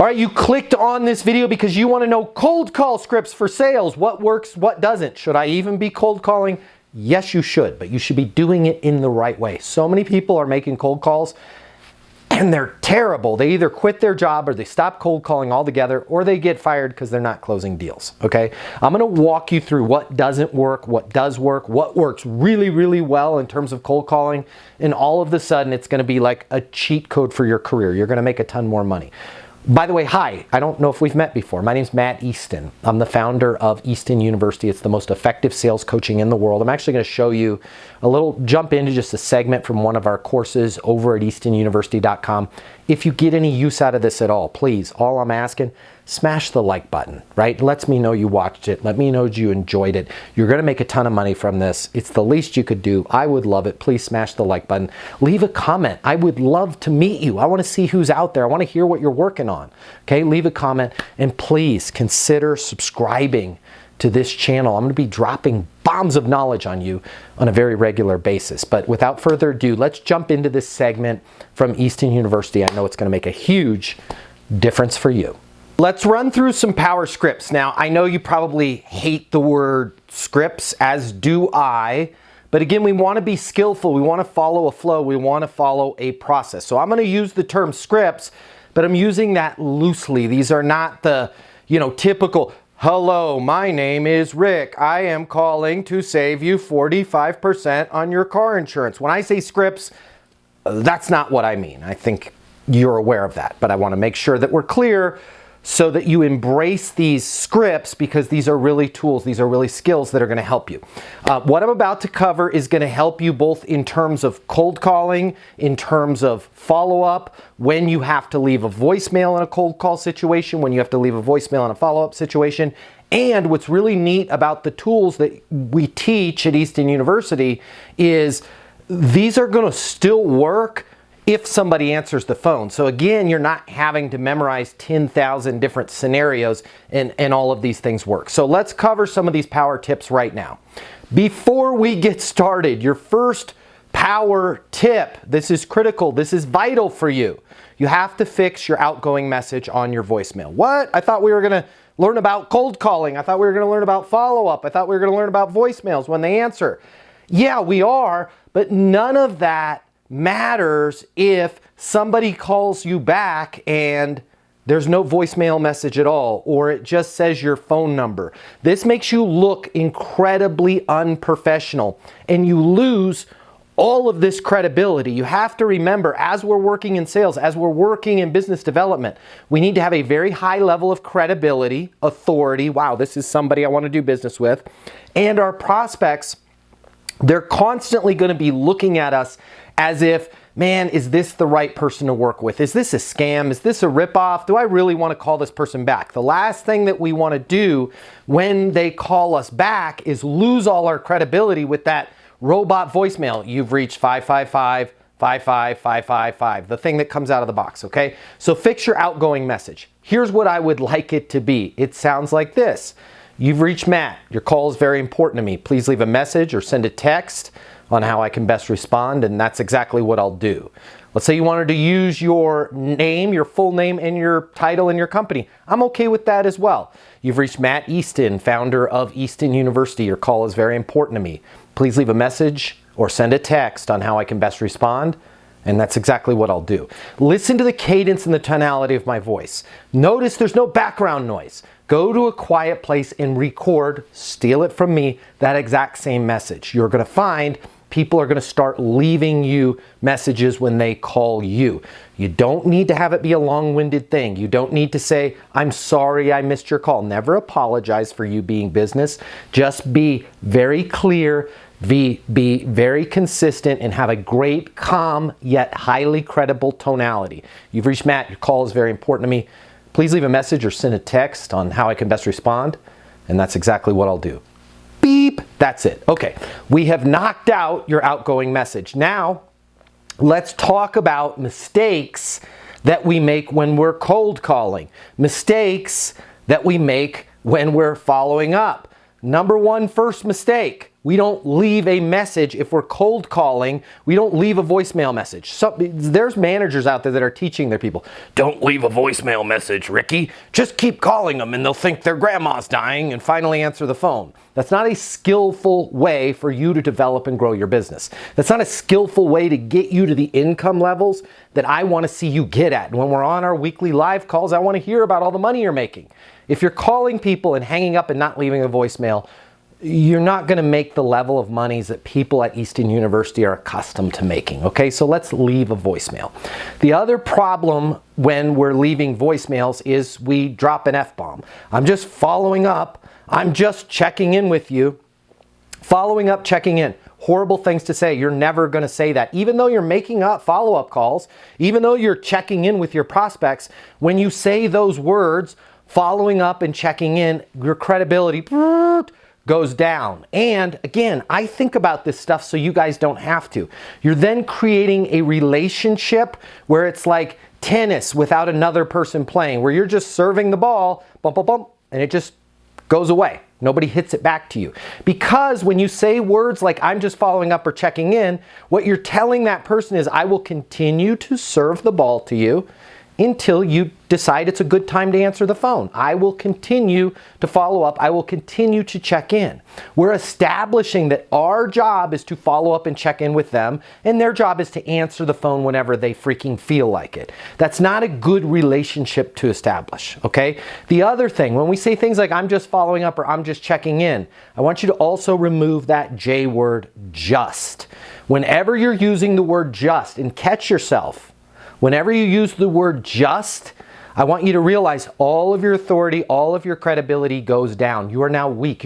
All right, you clicked on this video because you want to know cold call scripts for sales. What works, what doesn't? Should I even be cold calling? Yes, you should, but you should be doing it in the right way. So many people are making cold calls and they're terrible. They either quit their job or they stop cold calling altogether, or they get fired because they're not closing deals, okay? I'm gonna walk you through what doesn't work, what does work, what works really, really well in terms of cold calling, and all of a sudden it's gonna be like a cheat code for your career. You're gonna make a ton more money. By the way, hi, I don't know if we've met before. My name's Matt Easton. I'm the founder of Easton University. It's the most effective sales coaching in the world. I'm actually going to show you jump into just a segment from one of our courses over at eastonuniversity.com. If you get any use out of this at all, please, all I'm asking, smash the like button, right? Lets me know you watched it. Let me know you enjoyed it. You're going to make a ton of money from this. It's the least you could do. I would love it. Please smash the like button. Leave a comment. I would love to meet you. I want to see who's out there. I want to hear what you're working on. Okay, leave a comment and please consider subscribing to this channel. I'm going to be dropping bombs of knowledge on you on a very regular basis. But without further ado, let's jump into this segment from Easton University. I know it's going to make a huge difference for you. Let's run through some power scripts. Now, I know you probably hate the word scripts, as do I. But again, we want to be skillful. We want to follow a flow. We want to follow a process. So I'm going to use the term scripts, but I'm using that loosely. These are not the, typical, hello, my name is Rick. I am calling to save you 45% on your car insurance. When I say scripts, that's not what I mean. I think you're aware of that, but I want to make sure that we're clear so that you embrace these scripts, because these are really tools, these are really skills that are going to help you. What I'm about to cover is going to help you both in terms of cold calling, in terms of follow-up, when you have to leave a voicemail in a cold call situation, when you have to leave a voicemail in a follow-up situation. And what's really neat about the tools that we teach at Easton University is these are going to still work if somebody answers the phone. So again, you're not having to memorize 10,000 different scenarios and all of these things work. So let's cover some of these power tips right now. Before we get started, your first power tip, this is critical, this is vital for you. You have to fix your outgoing message on your voicemail. What? I thought we were gonna learn about cold calling. I thought we were gonna learn about follow-up. I thought we were gonna learn about voicemails when they answer. Yeah, we are, but none of that matters if somebody calls you back and there's no voicemail message at all, or it just says your phone number. This makes you look incredibly unprofessional and you lose all of this credibility. You have to remember, as we're working in sales, as we're working in business development, we need to have a very high level of credibility, authority. Wow, this is somebody I want to do business with. And our prospects, they're constantly going to be looking at us as if, man, is this the right person to work with? Is this a scam? Is this a ripoff? Do I really want to call this person back? The last thing that we want to do when they call us back is lose all our credibility with that robot voicemail. You've reached 555-55555, the thing that comes out of the box, okay? So fix your outgoing message. Here's what I would like it to be. It sounds like this. You've reached Matt. Your call is very important to me. Please leave a message or send a text on how I can best respond, and that's exactly what I'll do. Let's say you wanted to use your name, your full name, and your title in your company. I'm okay with that as well. You've reached Matt Easton, founder of Easton University. Your call is very important to me. Please leave a message or send a text on how I can best respond, and that's exactly what I'll do. Listen to the cadence and the tonality of my voice. Notice there's no background noise. Go to a quiet place and record, steal it from me, that exact same message. You're going to find people are going to start leaving you messages when they call you. You don't need to have it be a long-winded thing. You don't need to say, I'm sorry I missed your call. Never apologize for you being business. Just be very clear, be very consistent, and have a great, calm, yet highly credible tonality. You've reached Matt. Your call is very important to me. Please leave a message or send a text on how I can best respond, and that's exactly what I'll do. Beep. That's it. Okay. We have knocked out your outgoing message. Now, let's talk about mistakes that we make when we're cold calling. Mistakes that we make when we're following up. Number one, first mistake. we don't leave a message. If we're cold calling, we don't leave a voicemail message. So, there's managers out there that are teaching their people, don't leave a voicemail message, Ricky. Just keep calling them and they'll think their grandma's dying and finally answer the phone. That's not a skillful way for you to develop and grow your business. That's not a skillful way to get you to the income levels that I want to see you get at. And when we're on our weekly live calls, I want to hear about all the money you're making. If you're calling people and hanging up and not leaving a voicemail, you're not going to make the level of monies that people at Easton University are accustomed to making. Okay, so let's leave a voicemail. The other problem when we're leaving voicemails is we drop an F-bomb. I'm just following up. I'm just checking in with you. Following up, checking in. Horrible things to say. You're never going to say that. Even though you're making up follow-up calls, even though you're checking in with your prospects, when you say those words, following up and checking in, your credibility goes down. And again, I think about this stuff so you guys don't have to. You're then creating a relationship where it's like tennis without another person playing, where you're just serving the ball, bump, bump, bump, and it just goes away. Nobody hits it back to you. Because when you say words like I'm just following up or checking in, what you're telling that person is I will continue to serve the ball to you until you decide it's a good time to answer the phone. I will continue to follow up. I will continue to check in. We're establishing that our job is to follow up and check in with them, and their job is to answer the phone whenever they freaking feel like it. That's not a good relationship to establish, okay? The other thing, when we say things like I'm just following up or I'm just checking in, I want you to also remove that J word, just. Whenever you're using the word just, and catch yourself, whenever you use the word just, I want you to realize all of your authority, all of your credibility goes down. You are now weak.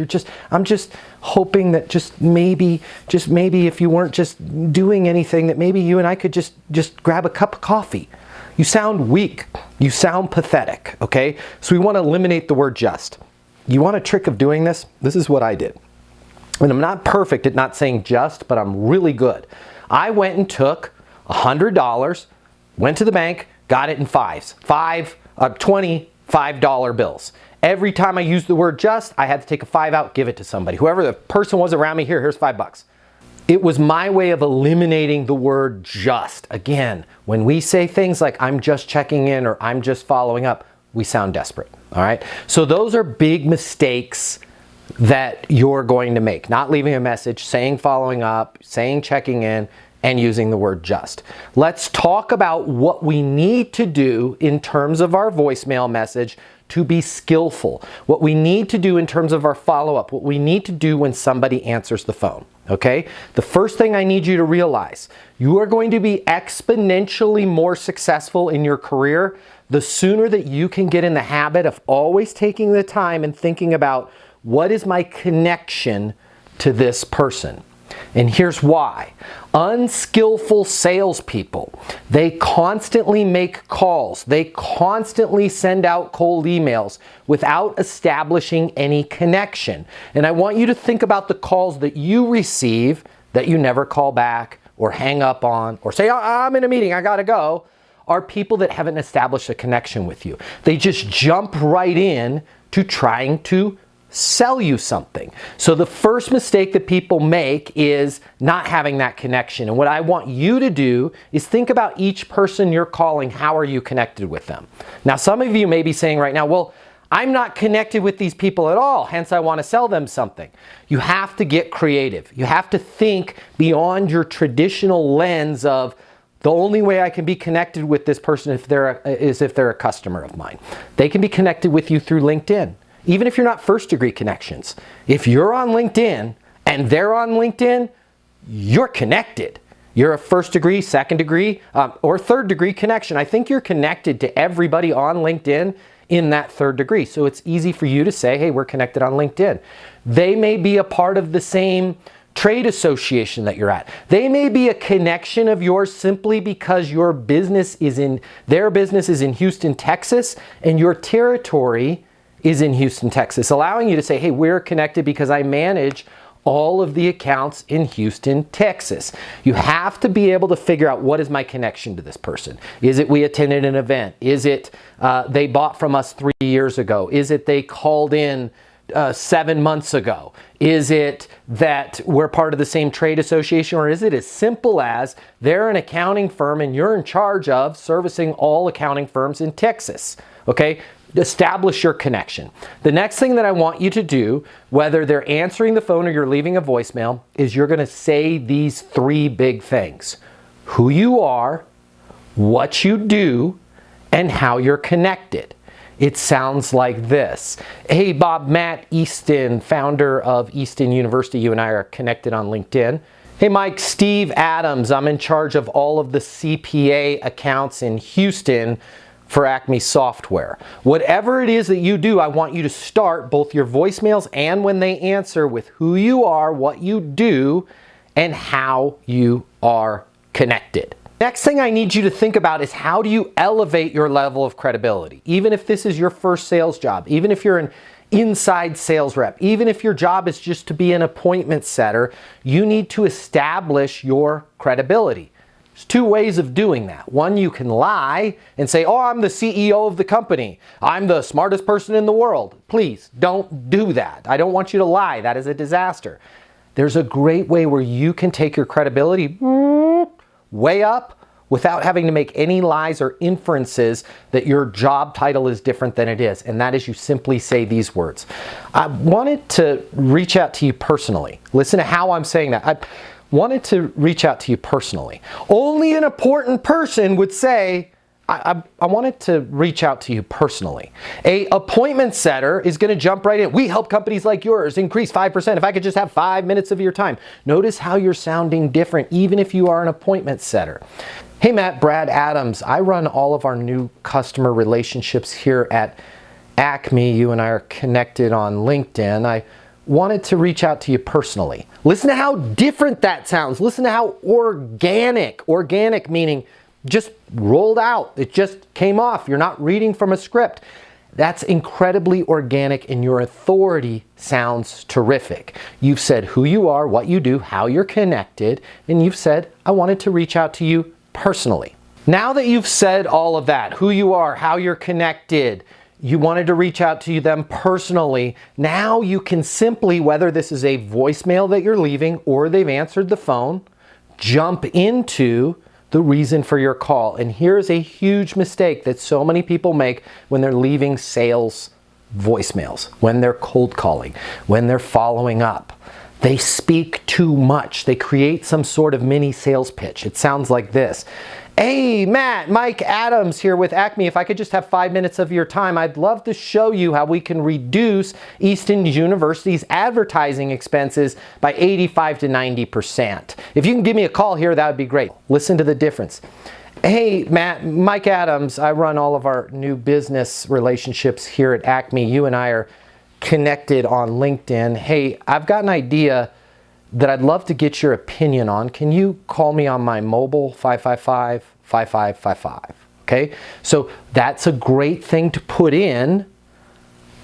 I'm just hoping that just maybe if you weren't just doing anything, that maybe you and I could just grab a cup of coffee. You sound weak. You sound pathetic, okay? So we want to eliminate the word just. You want a trick of doing this? This is what I did. And I'm not perfect at not saying just, but I'm really good. I went and took $100, went to the bank, got it in fives. $25 bills. Every time I used the word just, I had to take a 5 out, give it to somebody. Whoever the person was around me, here's $5. It was my way of eliminating the word just. Again, when we say things like I'm just checking in or I'm just following up, we sound desperate, all right? So those are big mistakes that you're going to make. Not leaving a message, saying following up, saying checking in, and using the word just. Let's talk about what we need to do in terms of our voicemail message to be skillful. What we need to do in terms of our follow-up. What we need to do when somebody answers the phone. Okay? The first thing I need you to realize, you are going to be exponentially more successful in your career the sooner that you can get in the habit of always taking the time and thinking about what is my connection to this person. And here's why. Unskillful salespeople, they constantly make calls. They constantly send out cold emails without establishing any connection. And I want you to think about the calls that you receive that you never call back or hang up on or say, I'm in a meeting, I gotta go, are people that haven't established a connection with you. They just jump right in to trying to sell you something. So the first mistake that people make is not having that connection. And what I want you to do is think about each person you're calling. How are you connected with them? Now, some of you may be saying right now, well, I'm not connected with these people at all, hence I want to sell them something. You have to get creative. You have to think beyond your traditional lens of the only way I can be connected with this person if they're a customer of mine. They can be connected with you through LinkedIn. Even if you're not first degree connections, if you're on LinkedIn and they're on LinkedIn, you're connected. You're a first degree, second degree, or third degree connection. I think you're connected to everybody on LinkedIn in that third degree. So it's easy for you to say, hey, we're connected on LinkedIn. They may be a part of the same trade association that you're at. They may be a connection of yours simply because their business is in Houston, Texas, and your territory is in Houston, Texas, allowing you to say, hey, we're connected because I manage all of the accounts in Houston, Texas. You have to be able to figure out, what is my connection to this person? Is it we attended an event? Is it they bought from us 3 years ago? Is it they called in 7 months ago? Is it that we're part of the same trade association, or is it as simple as they're an accounting firm and you're in charge of servicing all accounting firms in Texas? Okay, establish your connection. The next thing that I want you to do, whether they're answering the phone or you're leaving a voicemail, is you're going to say these 3 big things: who you are, what you do, and how you're connected. It sounds like this. Hey Bob, Matt Easton, founder of Easton University. You and I are connected on LinkedIn. Hey Mike, Steve Adams. I'm in charge of all of the CPA accounts in Houston for Acme Software. Whatever it is that you do, I want you to start both your voicemails and when they answer with who you are, what you do, and how you are connected. Next thing I need you to think about is, how do you elevate your level of credibility? Even if this is your first sales job, even if you're an inside sales rep, even if your job is just to be an appointment setter, you need to establish your credibility. There's 2 ways of doing that. One, you can lie and say, oh, I'm the CEO of the company. I'm the smartest person in the world. Please don't do that. I don't want you to lie. That is a disaster. There's a great way where you can take your credibility way up without having to make any lies or inferences that your job title is different than it is. And that is, you simply say these words. I wanted to reach out to you personally. Listen to how I'm saying that. I wanted to reach out to you personally. Only an important person would say, I wanted to reach out to you personally. A appointment setter is going to jump right in. We help companies like yours increase 5%. If I could just have 5 minutes of your time. Notice how you're sounding different, even if you are an appointment setter. Hey Matt, Brad Adams. I run all of our new customer relationships here at Acme. You and I are connected on LinkedIn. I wanted to reach out to you personally. Listen to how different that sounds. Listen to how organic. Organic meaning just rolled out. It just came off. You're not reading from a script. That's incredibly organic, and your authority sounds terrific. You've said who you are, what you do, how you're connected, and you've said, I wanted to reach out to you personally. Now that you've said all of that, who you are, how you're connected, you wanted to reach out to them personally, now you can simply, whether this is a voicemail that you're leaving or they've answered the phone, jump into the reason for your call. And here's a huge mistake that so many people make when they're leaving sales voicemails, when they're cold calling, when they're following up. They speak too much. They create some sort of mini sales pitch. It sounds like this. Hey Matt, Mike Adams here with Acme. If I could just have 5 minutes of your time, I'd love to show you how we can reduce Easton University's advertising expenses by 85 to 90%. If you can give me a call here, that would be great. Listen to the difference. Hey Matt, Mike Adams. I run all of our new business relationships here at Acme. You and I are connected on LinkedIn. Hey, I've got an idea that I'd love to get your opinion on. Can you call me on my mobile, 555-5555? Okay, so that's a great thing to put in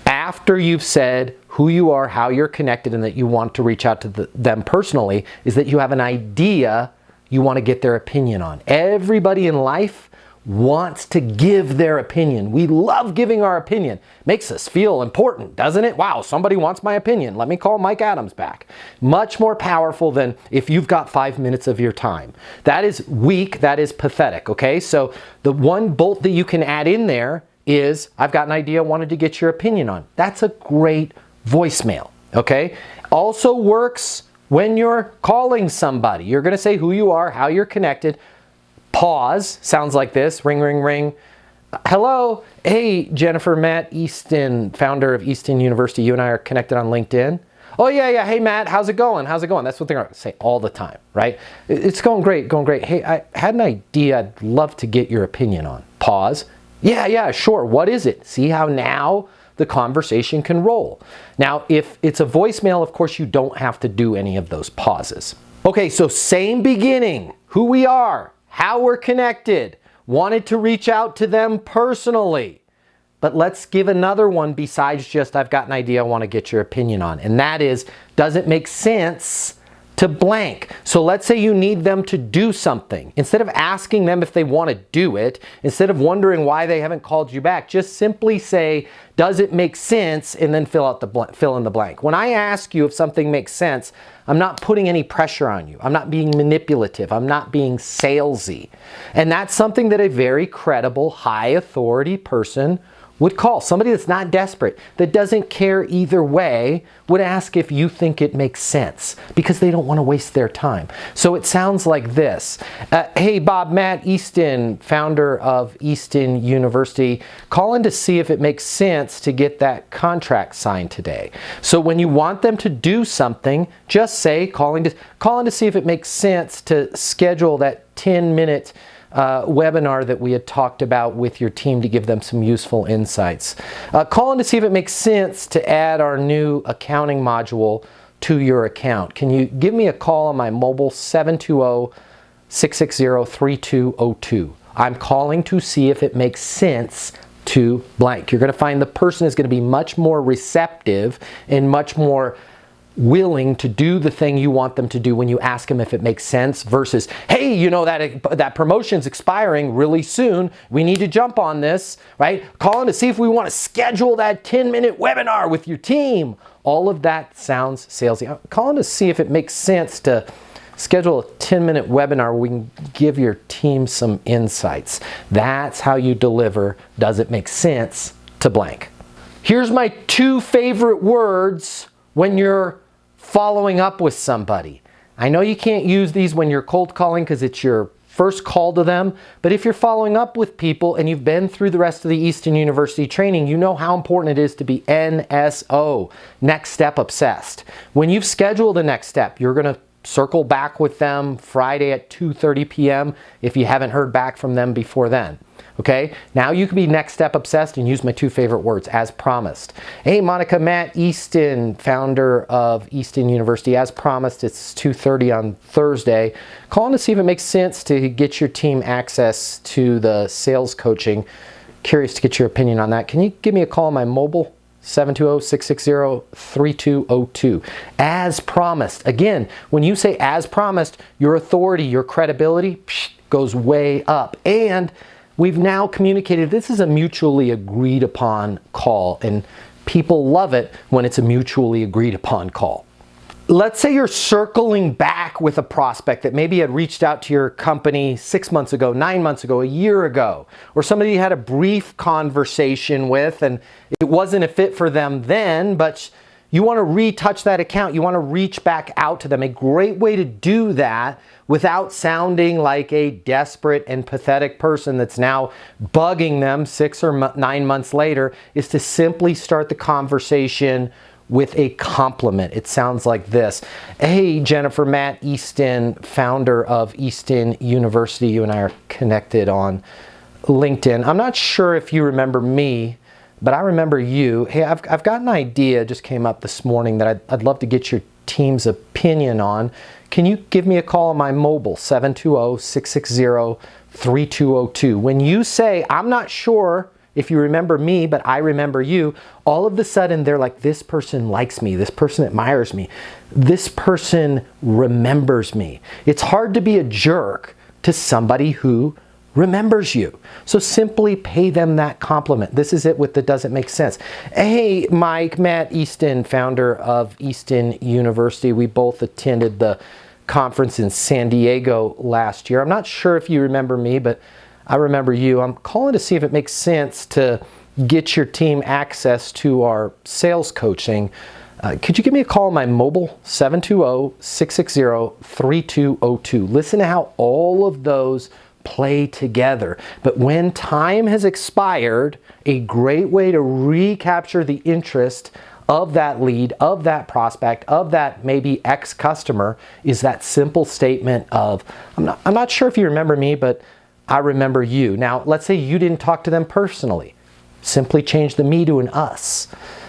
after you've said who you are, how you're connected, and that you want to reach out to them personally, is that you have an idea you want to get their opinion on. Everybody in life wants to give their opinion. We love giving our opinion. Makes us feel important, doesn't it? Wow, somebody wants my opinion. Let me call Mike Adams back. Much more powerful than if you've got 5 minutes of your time. That is weak. That is pathetic. Okay, so the one bolt that you can add in there is, I've got an idea I wanted to get your opinion on. That's a great voicemail. Okay, also works when you're calling somebody. You're going to say who you are, how you're connected. Pause, sounds like this, ring, ring, ring. Hello, hey, Jennifer, Matt Easton, founder of Easton University. You and I are connected on LinkedIn. Oh yeah, hey Matt, how's it going? How's it going? That's what they're gonna say all the time, right? It's going great, going great. Hey, I had an idea I'd love to get your opinion on. Pause. Yeah, sure, what is it? See how now the conversation can roll. Now, if it's a voicemail, of course, you don't have to do any of those pauses. Okay, so same beginning, who we are, how we're connected, wanted to reach out to them personally. But let's give another one besides just, I've got an idea I want to get your opinion on. And that is, does it make sense to blank. So let's say you need them to do something. Instead of asking them if they want to do it, instead of wondering why they haven't called you back, just simply say, does it make sense? And then fill in the blank. When I ask you if something makes sense, I'm not putting any pressure on you. I'm not being manipulative. I'm not being salesy. And that's something that a very credible, high authority person would call. Somebody that's not desperate, that doesn't care either way, would ask if you think it makes sense because they don't want to waste their time. So it sounds like this. Hey, Bob, Matt Easton, founder of Easton University, calling to see if it makes sense to get that contract signed today. So when you want them to do something, just say, calling to see if it makes sense to schedule that 10-minute webinar that we had talked about with your team to give them some useful insights. Calling to see if it makes sense to add our new accounting module to your account. Can you give me a call on my mobile 720-660-3202? I'm calling to see if it makes sense to blank. You're going to find the person is going to be much more receptive and much more willing to do the thing you want them to do when you ask them if it makes sense versus, hey, you know that promotion's expiring really soon. We need to jump on this, right? Calling to see if we want to schedule that 10-minute webinar with your team. All of that sounds salesy. I'm calling to see if it makes sense to schedule a 10-minute webinar where we can give your team some insights. That's how you deliver, does it make sense to blank. Here's my 2 favorite words when you're following up with somebody. I know you can't use these when you're cold calling because it's your first call to them, but if you're following up with people and you've been through the rest of the Easton University training, you know how important it is to be NSO, next step obsessed. When you've scheduled a next step, you're going to circle back with them Friday at 2:30 p.m. if you haven't heard back from them before then. Okay, now you can be next step obsessed and use my 2 favorite words, as promised. Hey, Monica, Matt Easton, founder of Easton University. As promised, it's 2:30 on Thursday. Calling to see if it makes sense to get your team access to the sales coaching. Curious to get your opinion on that. Can you give me a call on my mobile? 720-660-3202. As promised. Again, when you say as promised, your authority, your credibility goes way up. And we've now communicated this is a mutually agreed upon call, and people love it when it's a mutually agreed upon call. Let's say you're circling back with a prospect that maybe had reached out to your company 6 months ago, 9 months ago, a year ago, or somebody you had a brief conversation with and it wasn't a fit for them then, but you want to retouch that account. You want to reach back out to them. A great way to do that without sounding like a desperate and pathetic person that's now bugging them 6 or 9 months later is to simply start the conversation with a compliment. It sounds like this. Hey, Jennifer, Matt Easton, founder of Easton University. You and I are connected on LinkedIn. I'm not sure if you remember me, but I remember you. Hey, I've got an idea, just came up this morning that I'd love to get your team's opinion on. Can you give me a call on my mobile, 720-660-3202? When you say, I'm not sure if you remember me, but I remember you, all of a sudden they're like, this person likes me, this person admires me, this person remembers me. It's hard to be a jerk to somebody who remembers you. So simply pay them that compliment. This is it with the does it make sense. Hey, Mike, Matt Easton, founder of Easton University. We both attended the conference in San Diego last year. I'm not sure if you remember me, but I remember you. I'm calling to see if it makes sense to get your team access to our sales coaching. Could you give me a call on my mobile, 720-660-3202? Listen to how all of those play together. But when time has expired, a great way to recapture the interest of that lead, of that prospect, of that maybe ex-customer is that simple statement of, I'm not sure if you remember me, but I remember you. Now, let's say you didn't talk to them personally. Simply change the me to an us.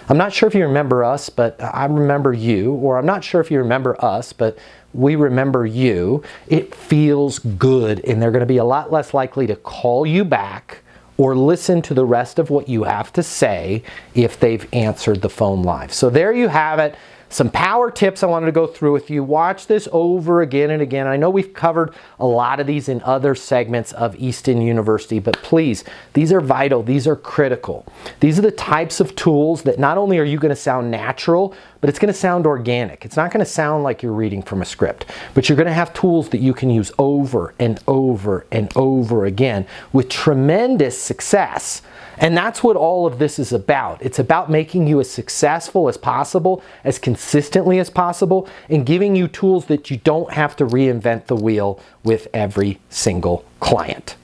I'm not sure if you remember us, but I remember you. Or I'm not sure if you remember us, but we remember you. It feels good, and they're going to be a lot less likely to call you back or listen to the rest of what you have to say if they've answered the phone live. So there you have it. some power tips I wanted to go through with you. Watch this over again and again. I know we've covered a lot of these in other segments of Easton University, but please, these are vital. These are critical. These are the types of tools that not only are you going to sound natural, but it's going to sound organic. It's not going to sound like you're reading from a script, but you're going to have tools that you can use over and over and over again with tremendous success. And that's what all of this is about. It's about making you as successful as possible, as consistently as possible, and giving you tools that you don't have to reinvent the wheel with every single client.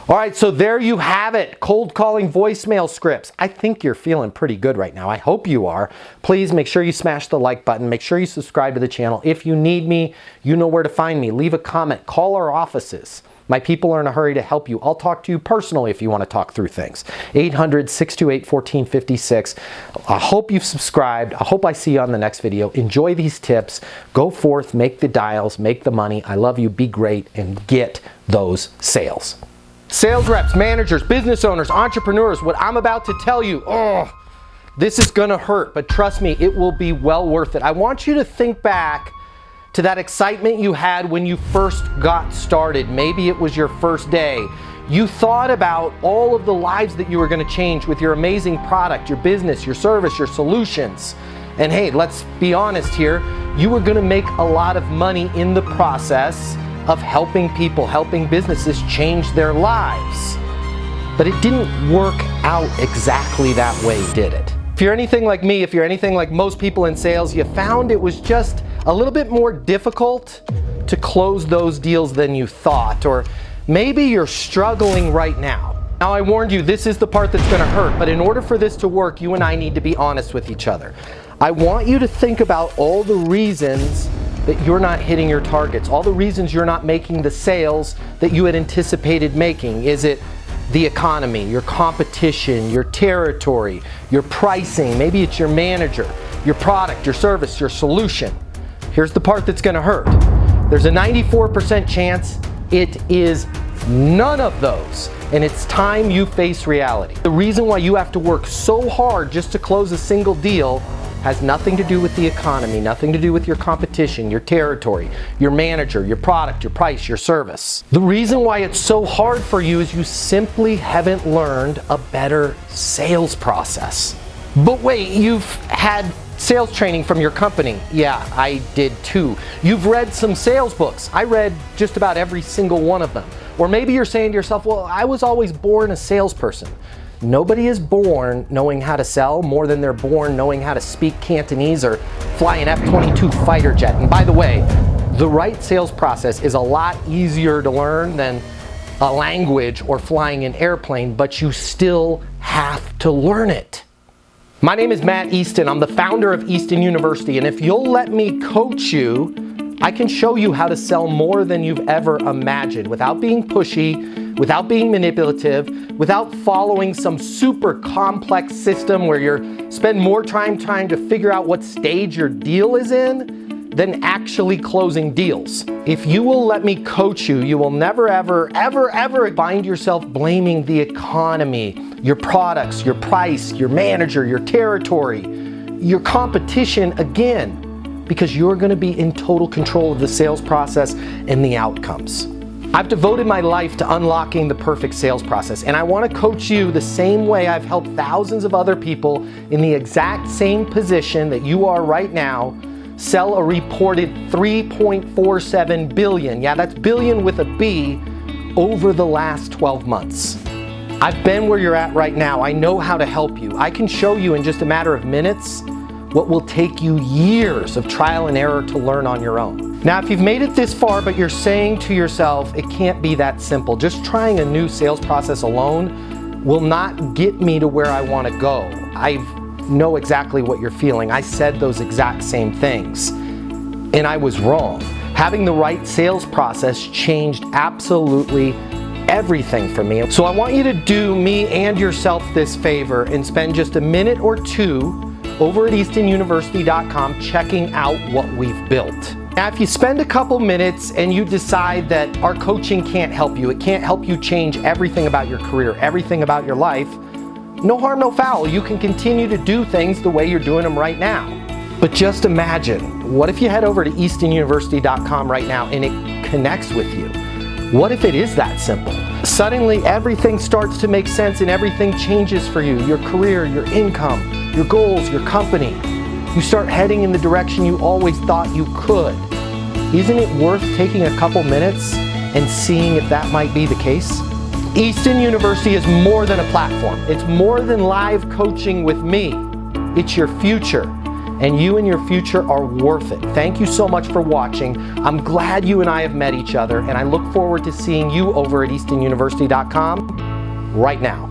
All right, so there you have it. Cold calling voicemail scripts. I think you're feeling pretty good right now. I hope you are. Please make sure you smash the like button. Make sure you subscribe to the channel. If you need me, you know where to find me. Leave a comment. Call our offices. My people are in a hurry to help you. I'll talk to you personally if you want to talk through things. 800-628-1456. I hope you've subscribed. I hope I see you on the next video. Enjoy these tips. Go forth, make the dials, make the money. I love you. Be great and get those sales. Sales reps, managers, business owners, entrepreneurs, what I'm about to tell you, this is gonna hurt, but trust me, it will be well worth it. I want you to think back to that excitement you had when you first got started. Maybe it was your first day. You thought about all of the lives that you were gonna change with your amazing product, your business, your service, your solutions. And hey, let's be honest here, you were gonna make a lot of money in the process of helping people, helping businesses change their lives. But it didn't work out exactly that way, did it? If you're anything like me, if you're anything like most people in sales, you found it was just a little bit more difficult to close those deals than you thought, or maybe you're struggling right now. Now, I warned you, this is the part that's gonna hurt, but in order for this to work, you and I need to be honest with each other. I want you to think about all the reasons that you're not hitting your targets, all the reasons you're not making the sales that you had anticipated making. Is it the economy, your competition, your territory, your pricing? Maybe it's your manager, your product, your service, your solution. Here's the part that's gonna hurt. There's a 94% chance it is none of those, and it's time you face reality. The reason why you have to work so hard just to close a single deal has nothing to do with the economy, nothing to do with your competition, your territory, your manager, your product, your price, your service. The reason why it's so hard for you is you simply haven't learned a better sales process. But wait, you've had sales training from your company. Yeah, I did too. You've read some sales books. I read just about every single one of them. Or maybe you're saying to yourself, well, I was always born a salesperson. Nobody is born knowing how to sell more than they're born knowing how to speak Cantonese or fly an F-22 fighter jet. And by the way, the right sales process is a lot easier to learn than a language or flying an airplane, but you still have to learn it. My name is Matt Easton. I'm the founder of Easton University, and if you'll let me coach you, I can show you how to sell more than you've ever imagined without being pushy, without being manipulative, without following some super complex system where you spend more time trying to figure out what stage your deal is in than actually closing deals. If you will let me coach you, you will never, ever, ever, ever find yourself blaming the economy, your products, your price, your manager, your territory, your competition again, because you're going to be in total control of the sales process and the outcomes. I've devoted my life to unlocking the perfect sales process, and I want to coach you the same way I've helped thousands of other people in the exact same position that you are right now sell a reported $3.47 billion, yeah, that's billion with a B, over the last 12 months. I've been where you're at right now. I know how to help you. I can show you in just a matter of minutes what will take you years of trial and error to learn on your own. Now, if you've made it this far, but you're saying to yourself, it can't be that simple, just trying a new sales process alone will not get me to where I want to go. I know exactly what you're feeling. I said those exact same things, and I was wrong. Having the right sales process changed absolutely everything for me. So I want you to do me and yourself this favor and spend just a minute or two over at eastonuniversity.com checking out what we've built. Now, if you spend a couple minutes and you decide that our coaching can't help you, it can't help you change everything about your career, everything about your life, no harm, no foul. You can continue to do things the way you're doing them right now. But just imagine, what if you head over to eastonuniversity.com right now and it connects with you? What if it is that simple? Suddenly everything starts to make sense and everything changes for you. Your career, your income, your goals, your company. You start heading in the direction you always thought you could. Isn't it worth taking a couple minutes and seeing if that might be the case? Easton University is more than a platform. It's more than live coaching with me. It's your future. And you and your future are worth it. Thank you so much for watching. I'm glad you and I have met each other, and I look forward to seeing you over at eastonuniversity.com right now.